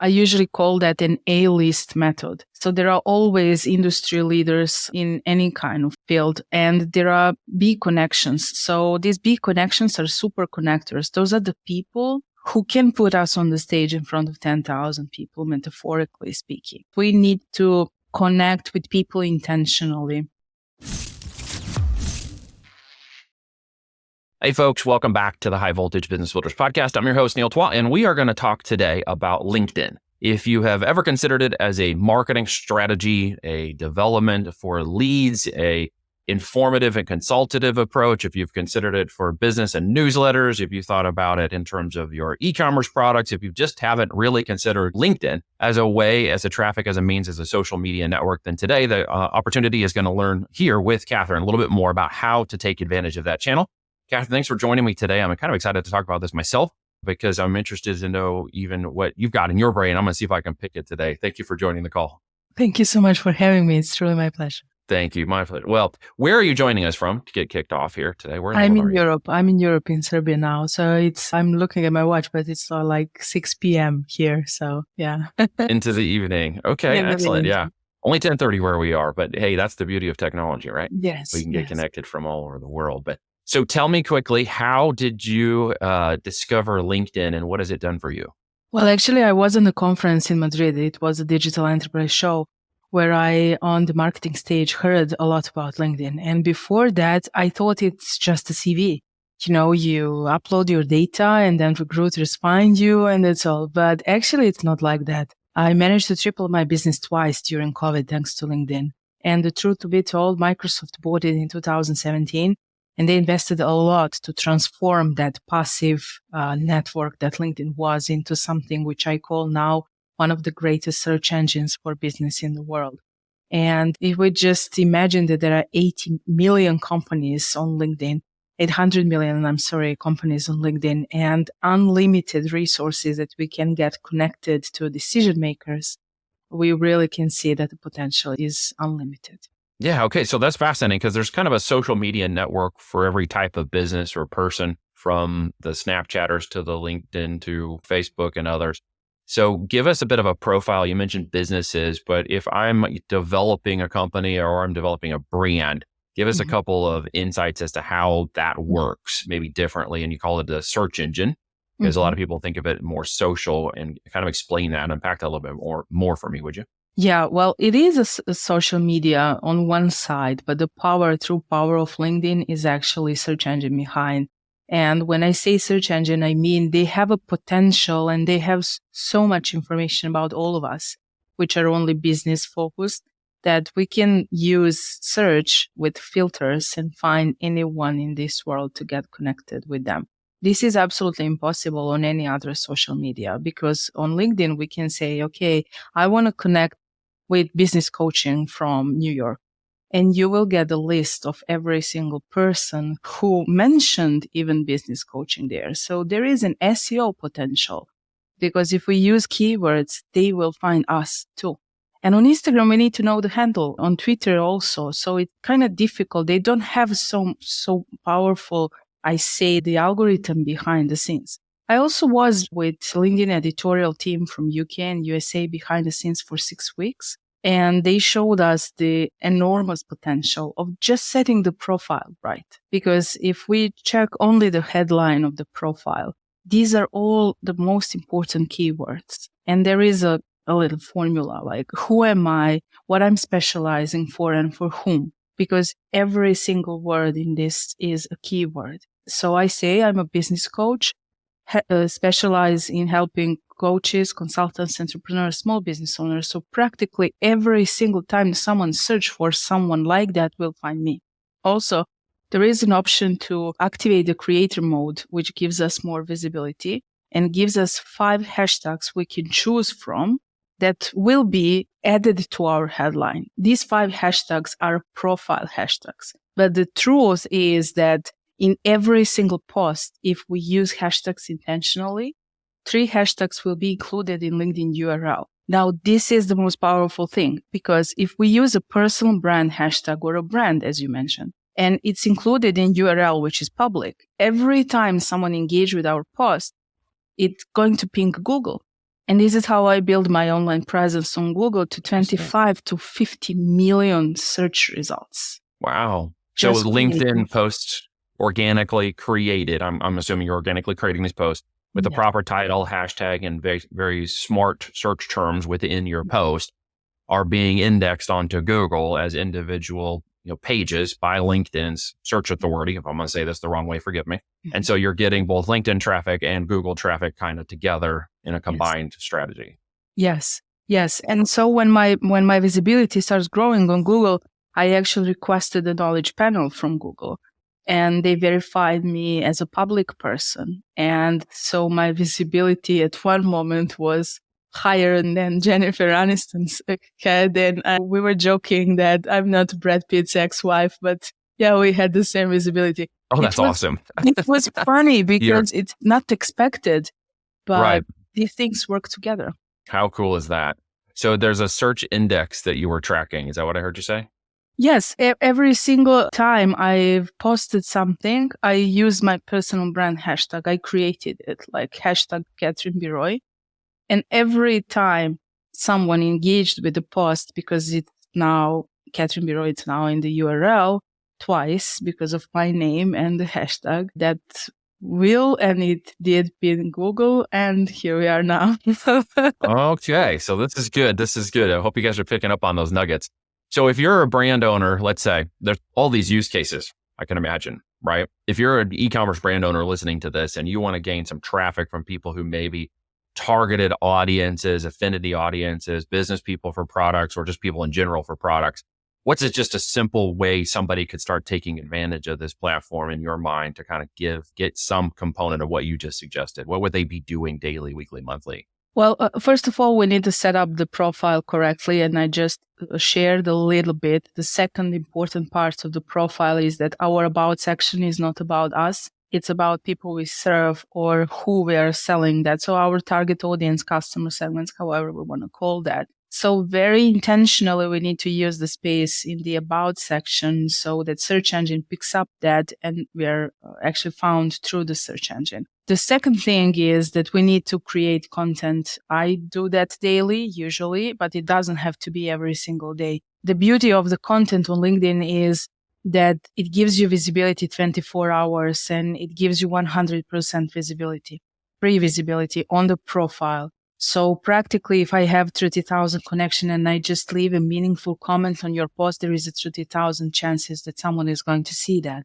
I usually call that an A-list method. So there are always industry leaders in any kind of field, and there are B connections. So these B connections are super connectors. Those are the people who can put us on the stage in front of 10,000 people, metaphorically speaking. We need to connect with people intentionally. Hey folks, welcome back to the High Voltage Business Builders Podcast. I'm your host, Neil Twa, and we are going to talk today about LinkedIn. If you have ever considered it as a marketing strategy, a development for leads, a informative and consultative approach, if you've considered it for business and newsletters, if you thought about it in terms of your e-commerce products, if you just haven't really considered LinkedIn as a way, as a traffic, as a means, as a social media network, then today the opportunity is going to learn here with Catherine a little bit more about how to take advantage of that channel. Catherine, thanks for joining me today. I'm kind of excited to talk about this myself because I'm interested to know even what you've got in your brain. I'm going to see if I can pick it today. Thank you for joining the call. Thank you so much for having me. It's truly my pleasure. Thank you. My pleasure. Well, where are you joining us from to get kicked off here today? I'm in Europe. I'm in Europe, in Serbia now. So I'm looking at my watch, but it's like 6 p.m. here. So yeah. Into the evening. Okay, yeah, excellent. Yeah. Only 10:30 where we are, but hey, that's the beauty of technology, right? Yes. We can get connected from all over the world. But so tell me quickly, how did you discover LinkedIn and what has it done for you? Well, actually, I was in a conference in Madrid. It was a digital enterprise show where I, on the marketing stage, heard a lot about LinkedIn. And before that, I thought it's just a CV. You know, you upload your data and then recruiters find you and that's all. But actually, it's not like that. I managed to triple my business twice during COVID thanks to LinkedIn. And the truth to be told, Microsoft bought it in 2017. And they invested a lot to transform that passive network that LinkedIn was into something which I call now one of the greatest search engines for business in the world. And if we just imagine that there are 80 million companies on LinkedIn, 800 million, companies on LinkedIn, and unlimited resources that we can get connected to decision makers, we really can see that the potential is unlimited. Yeah. Okay. So that's fascinating because there's kind of a social media network for every type of business or person, from the Snapchatters to the LinkedIn to Facebook and others. So give us a bit of a profile. You mentioned businesses, but if I'm developing a company or I'm developing a brand, give us a couple of insights as to how that works, maybe differently. And you call it a search engine because a lot of people think of it more social, and kind of explain that and unpack that a little bit more for me, would you? Yeah, well, it is a social media on one side, but the true power of LinkedIn is actually search engine behind. And when I say search engine, I mean they have a potential and they have so much information about all of us, which are only business focused, that we can use search with filters and find anyone in this world to get connected with them. This is absolutely impossible on any other social media, because on LinkedIn, we can say, okay, I want to connect with business coaching from New York. And you will get a list of every single person who mentioned even business coaching there. So there is an SEO potential, because if we use keywords, they will find us too. And on Instagram, we need to know the handle. On Twitter also. So it's kind of difficult. They don't have so powerful, I say, the algorithm behind the scenes. I also was with LinkedIn editorial team from UK and USA behind the scenes for 6 weeks. And they showed us the enormous potential of just setting the profile right. Because if we check only the headline of the profile, these are all the most important keywords. And there is a little formula like, who am I, what I'm specializing for, and for whom? Because every single word in this is a keyword. So I say I'm a business coach, specialize in helping coaches, consultants, entrepreneurs, small business owners. So practically every single time someone search for someone like that will find me. Also, there is an option to activate the creator mode, which gives us more visibility and gives us 5 hashtags we can choose from that will be added to our headline. These 5 hashtags are profile hashtags. But the truth is that in every single post, if we use hashtags intentionally, 3 hashtags will be included in LinkedIn URL. Now, this is the most powerful thing, because if we use a personal brand hashtag or a brand, as you mentioned, and it's included in URL, which is public, every time someone engages with our post, it's going to ping Google. And this is how I build my online presence on Google to 25 to 50 million search results. Wow. So Just LinkedIn posts organically created. I'm assuming you're organically creating these posts with the proper title, hashtag, and very, very smart search terms within your post are being indexed onto Google as individual pages by LinkedIn's search authority. If I'm going to say this the wrong way, forgive me. And so you're getting both LinkedIn traffic and Google traffic kind of together in a combined strategy. Yes. And so when my visibility starts growing on Google, I actually requested a knowledge panel from Google, and they verified me as a public person. And so my visibility at one moment was higher than Jennifer Aniston's had. And we were joking that I'm not Brad Pitt's ex-wife, but yeah, we had the same visibility. Oh, that's awesome. It was funny because it's not expected, but these things work together. How cool is that? So there's a search index that you were tracking. Is that what I heard you say? Yes. Every single time I've posted something, I use my personal brand hashtag. I created it like hashtag Catherine B. Roy. And every time someone engaged with the post, because it's now Catherine B. Roy, it's now in the URL twice because of my name and the hashtag, that and it did in Google, and here we are now. Okay, so this is good. I hope you guys are picking up on those nuggets. So if you're a brand owner, let's say there's all these use cases, I can imagine, right? If you're an e-commerce brand owner listening to this and you want to gain some traffic from people who maybe targeted audiences, affinity audiences, business people for products, or just people in general for products, what's just a simple way somebody could start taking advantage of this platform in your mind to kind of get some component of what you just suggested? What would they be doing daily, weekly, monthly? Well, first of all, we need to set up the profile correctly. And I just shared a little bit. The second important part of the profile is that our about section is not about us. It's about people we serve or who we are selling that. So our target audience, customer segments, however we want to call that. So very intentionally, we need to use the space in the about section so that search engine picks up that and we are actually found through the search engine. The second thing is that we need to create content. I do that daily, usually, but it doesn't have to be every single day. The beauty of the content on LinkedIn is that it gives you visibility 24 hours and it gives you 100% visibility, pre-visibility on the profile. So practically, if I have 30,000 connection and I just leave a meaningful comment on your post, there is a 30,000 chances that someone is going to see that.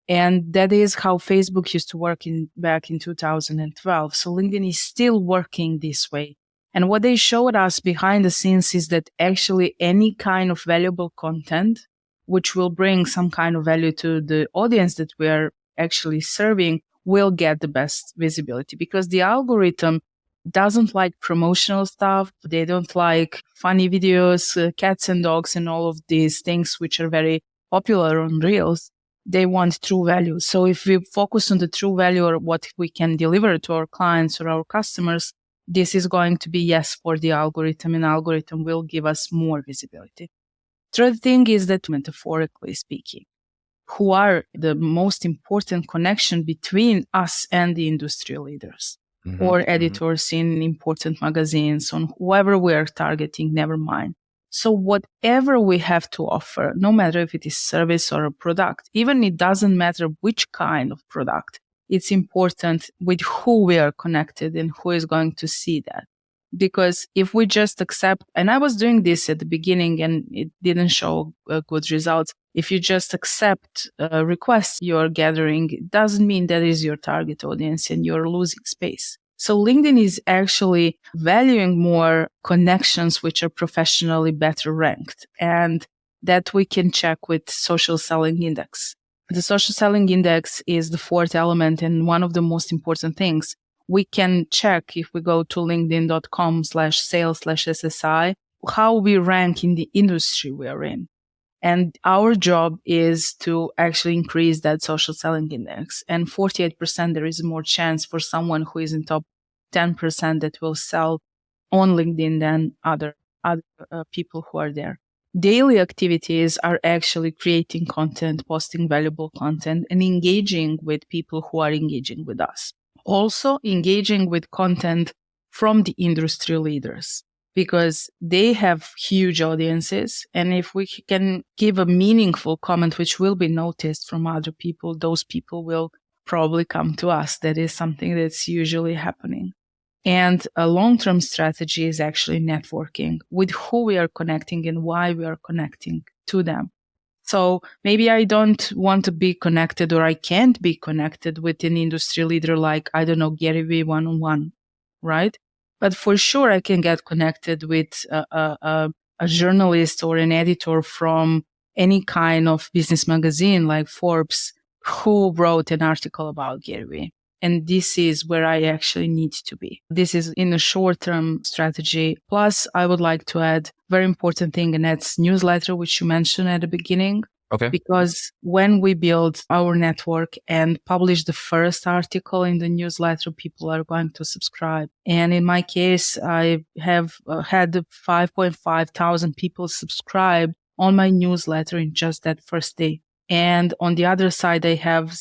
And that is how Facebook used to work back in 2012. So LinkedIn is still working this way. And what they showed us behind the scenes is that actually any kind of valuable content, which will bring some kind of value to the audience that we are actually serving, will get the best visibility because the algorithm doesn't like promotional stuff. They don't like funny videos, cats and dogs and all of these things, which are very popular on Reels. They want true value. So if we focus on the true value or what we can deliver to our clients or our customers, this is going to be yes for the algorithm, and algorithm will give us more visibility. Third thing is that, metaphorically speaking, who are the most important connection between us and the industry leaders or editors in important magazines, on whoever we are targeting, never mind. So whatever we have to offer, no matter if it is service or a product, even it doesn't matter which kind of product, it's important with who we are connected and who is going to see that. Because if we just accept, and I was doing this at the beginning and it didn't show good results. If you just accept requests you're gathering, it doesn't mean that is your target audience and you're losing space. So LinkedIn is actually valuing more connections which are professionally better ranked, and that we can check with social selling index. The social selling index is the fourth element and one of the most important things. We can check if we go to linkedin.com/sales/SSI how we rank in the industry we are in. And our job is to actually increase that social selling index. And 48%, there is more chance for someone who is in top 10% that will sell on LinkedIn than other people who are there. Daily activities are actually creating content, posting valuable content, and engaging with people who are engaging with us. Also engaging with content from the industry leaders, because they have huge audiences. And if we can give a meaningful comment, which will be noticed from other people, those people will probably come to us. That is something that's usually happening. And a long-term strategy is actually networking with who we are connecting and why we are connecting to them. So maybe I don't want to be connected, or I can't be connected with an industry leader like, I don't know, Gary Vee one-on-one, right? But for sure, I can get connected with a journalist or an editor from any kind of business magazine like Forbes who wrote an article about Gary Vee. And this is where I actually need to be. This is in a short-term strategy. Plus, I would like to add very important thing, and that's newsletter, which you mentioned at the beginning. Okay. Because when we build our network and publish the first article in the newsletter, people are going to subscribe. And in my case, I have had 5.5 thousand people subscribe on my newsletter in just that first day. And on the other side, I have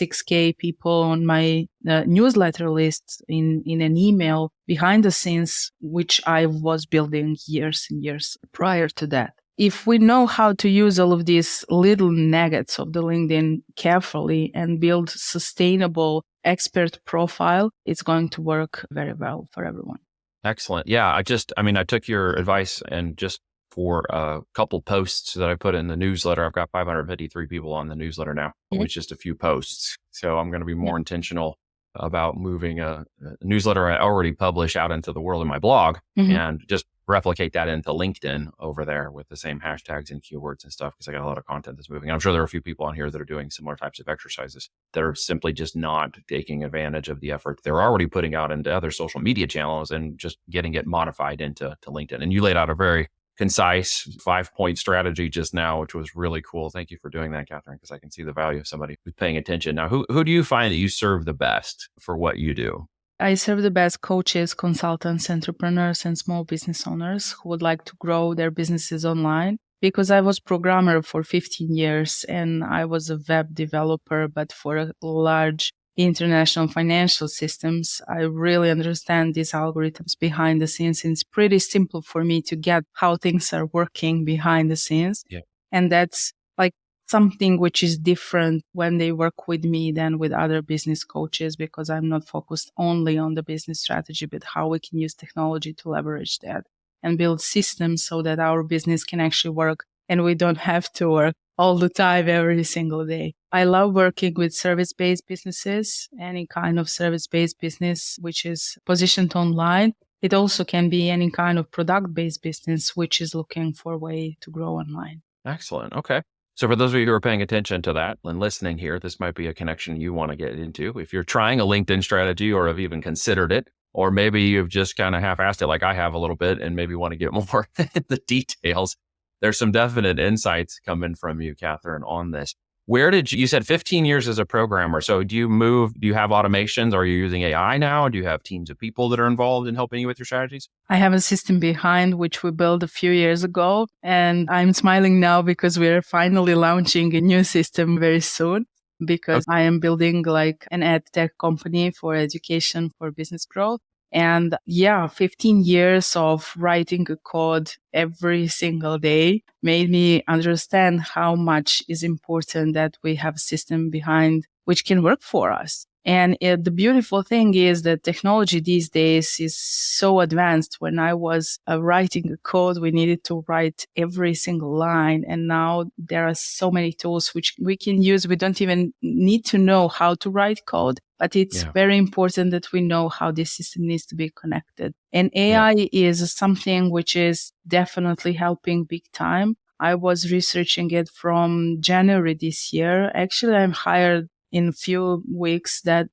6K people on my newsletter list in an email behind the scenes, which I was building years and years prior to that. If we know how to use all of these little nuggets of the LinkedIn carefully and build sustainable expert profile, it's going to work very well for everyone. Excellent. Yeah, I took your advice, and just for a couple posts that I put in the newsletter, I've got 553 people on the newsletter now with just a few posts. So I'm going to be more intentional about moving a newsletter I already publish out into the world in my blog and just replicate that into LinkedIn over there with the same hashtags and keywords and stuff, because I got a lot of content that's moving. I'm sure there are a few people on here that are doing similar types of exercises that are simply just not taking advantage of the effort they're already putting out into other social media channels and just getting it modified into LinkedIn. And you laid out a very concise 5-point strategy just now, which was really cool. Thank you for doing that, Catherine, because I can see the value of somebody who's paying attention. Now, who do you find that you serve the best for what you do? I serve the best coaches, consultants, entrepreneurs, and small business owners who would like to grow their businesses online. Because I was programmer for 15 years and I was a web developer, but for a large international financial systems, I really understand these algorithms behind the scenes. And it's pretty simple for me to get how things are working behind the scenes. Yeah. And that's like something which is different when they work with me than with other business coaches, because I'm not focused only on the business strategy, but how we can use technology to leverage that and build systems so that our business can actually work and we don't have to work all the time, every single day. I love working with service-based businesses, any kind of service-based business which is positioned online. It also can be any kind of product-based business which is looking for a way to grow online. Excellent. Okay. So for those of you who are paying attention to that and listening here, this might be a connection you want to get into. If you're trying a LinkedIn strategy or have even considered it, or maybe you've just kind of half-assed it like I have a little bit and maybe want to get more in the details, there's some definite insights coming from you, Catherine, on this. Where did you said 15 years as a programmer. So do you have automations? Are you using AI now? Do you have teams of people that are involved in helping you with your strategies? I have a system behind which we built a few years ago, and I'm smiling now because we're finally launching a new system very soon, because I am building like an ed tech company for education, for business growth. And 15 years of writing a code every single day made me understand how much is important that we have a system behind which can work for us. And the beautiful thing is that technology these days is so advanced. When I was writing a code, we needed to write every single line. And now there are so many tools which we can use. We don't even need to know how to write code, but it's very important that we know how this system needs to be connected. And AI is something which is definitely helping big time. I was researching it from January this year. Actually, I'm hired in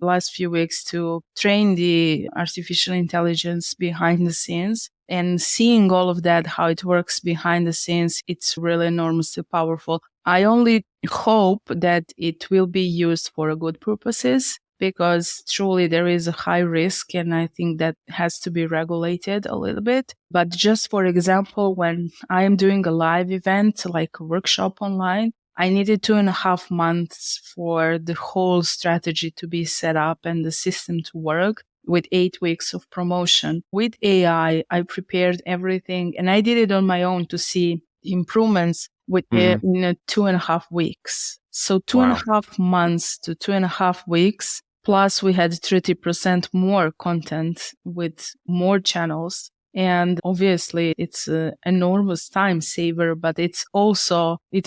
last few weeks to train the artificial intelligence behind the scenes, and seeing all of that, how it works behind the scenes, it's really enormously powerful. I only hope that it will be used for good purposes, because truly there is a high risk, and I think that has to be regulated a little bit. But just for example, when I am doing a live event, like a workshop online, I needed 2.5 months for the whole strategy to be set up and the system to work. with 8 weeks of promotion. With AI, I prepared everything and I did it on my own to see improvements in 2.5 weeks. So two and Wow. a half months to 2.5 weeks. Plus we had 30% more content with more channels. And obviously it's an enormous time saver, but it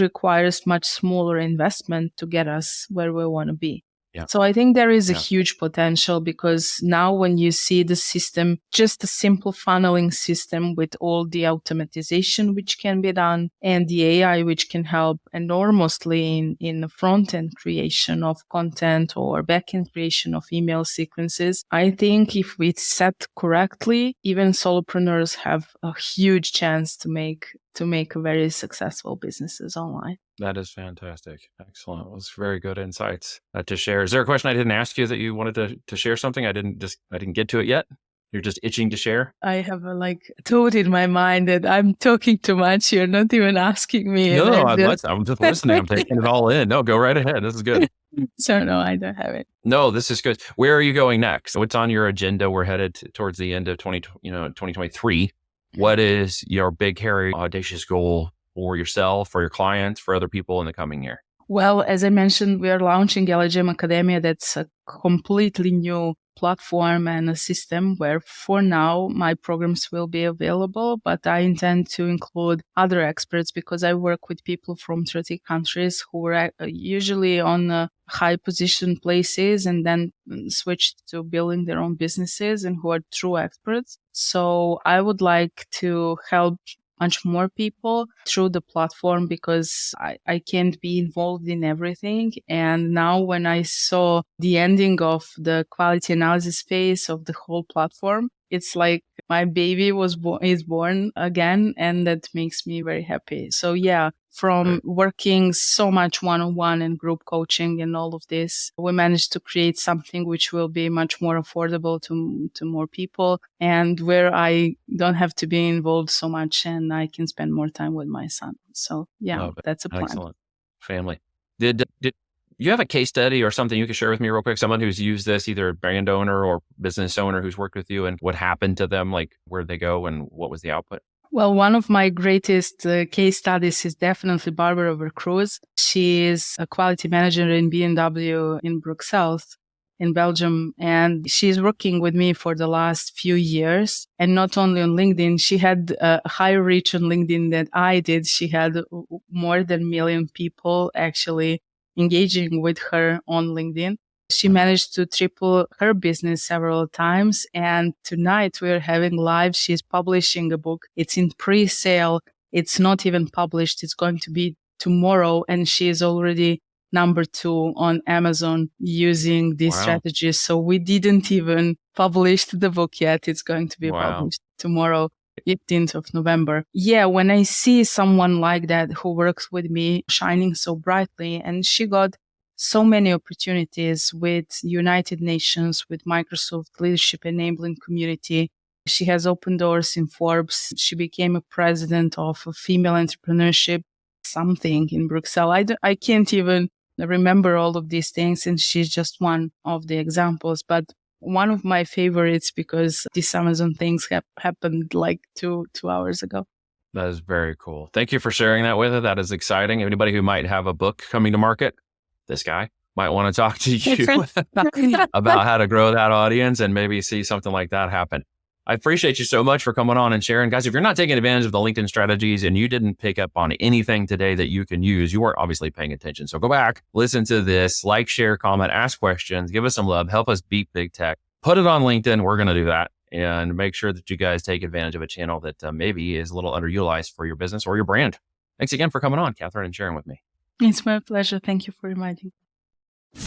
requires much smaller investment to get us where we want to be. Yeah. So I think there is a huge potential, because now when you see the system, just a simple funneling system with all the automatization which can be done and the AI which can help enormously in the front end creation of content or back end creation of email sequences, I think if we set correctly, even solopreneurs have a huge chance to make very successful businesses online. That is fantastic. Excellent. It was very good insights to share. Is there a question I didn't ask you that you wanted to share something? I didn't get to it yet. You're just itching to share? I have a thought in my mind that I'm talking too much. You're not even asking me. No, I'm just listening. I'm taking it all in. No, go right ahead. This is good. So no, I don't have it. No, this is good. Where are you going next? What's on your agenda? We're headed towards the end of 2023. What is your big, hairy, audacious goal for yourself, for your clients, for other people in the coming year? Well, as I mentioned, we are launching LHM Academia. That's a completely new platform and a system where for now my programs will be available, but I intend to include other experts because I work with people from 30 countries who are usually on high position places and then switched to building their own businesses and who are true experts. So I would like to help much more people through the platform because I can't be involved in everything. And now when I saw the ending of the quality analysis phase of the whole platform, it's like my baby is born again, and that makes me very happy. So yeah, from working so much one-on-one and group coaching and all of this, we managed to create something which will be much more affordable to more people, and where I don't have to be involved so much and I can spend more time with my son. So yeah, that's a plan. Excellent. Family. Did you have a case study or something you could share with me real quick? Someone who's used this, either a brand owner or business owner who's worked with you, and what happened to them, like where'd they go and what was the output? Well, one of my greatest case studies is definitely Barbara Vercruz. She is a quality manager in BMW in Brussels, in Belgium, and she's working with me for the last few years. And not only on LinkedIn, she had a higher reach on LinkedIn than I did. She had more than 1 million people actually engaging with her on LinkedIn. She managed to triple her business several times. And tonight we're having live. She's publishing a book. It's in pre-sale. It's not even published. It's going to be tomorrow. And she is already number 2 on Amazon using these strategies. So we didn't even publish the book yet. It's going to be published tomorrow, 15th of November. Yeah, when I see someone like that who works with me shining so brightly, and she got so many opportunities with United Nations, with Microsoft Leadership Enabling Community. She has opened doors in Forbes. She became a president of a female entrepreneurship something in Brussels. I can't even remember all of these things, and she's just one of the examples. But one of my favorites, because these Amazon things happened like two hours ago. That is very cool. Thank you for sharing that with us. That is exciting. Anybody who might have a book coming to market, this guy might want to talk to you about how to grow that audience and maybe see something like that happen. I appreciate you so much for coming on and sharing. Guys, if you're not taking advantage of the LinkedIn strategies and you didn't pick up on anything today that you can use, you weren't obviously paying attention. So go back, listen to this, like, share, comment, ask questions, give us some love, help us beat big tech. Put it on LinkedIn. We're going to do that. And make sure that you guys take advantage of a channel that maybe is a little underutilized for your business or your brand. Thanks again for coming on, Catherine, and sharing with me. It's my pleasure. Thank you for inviting me.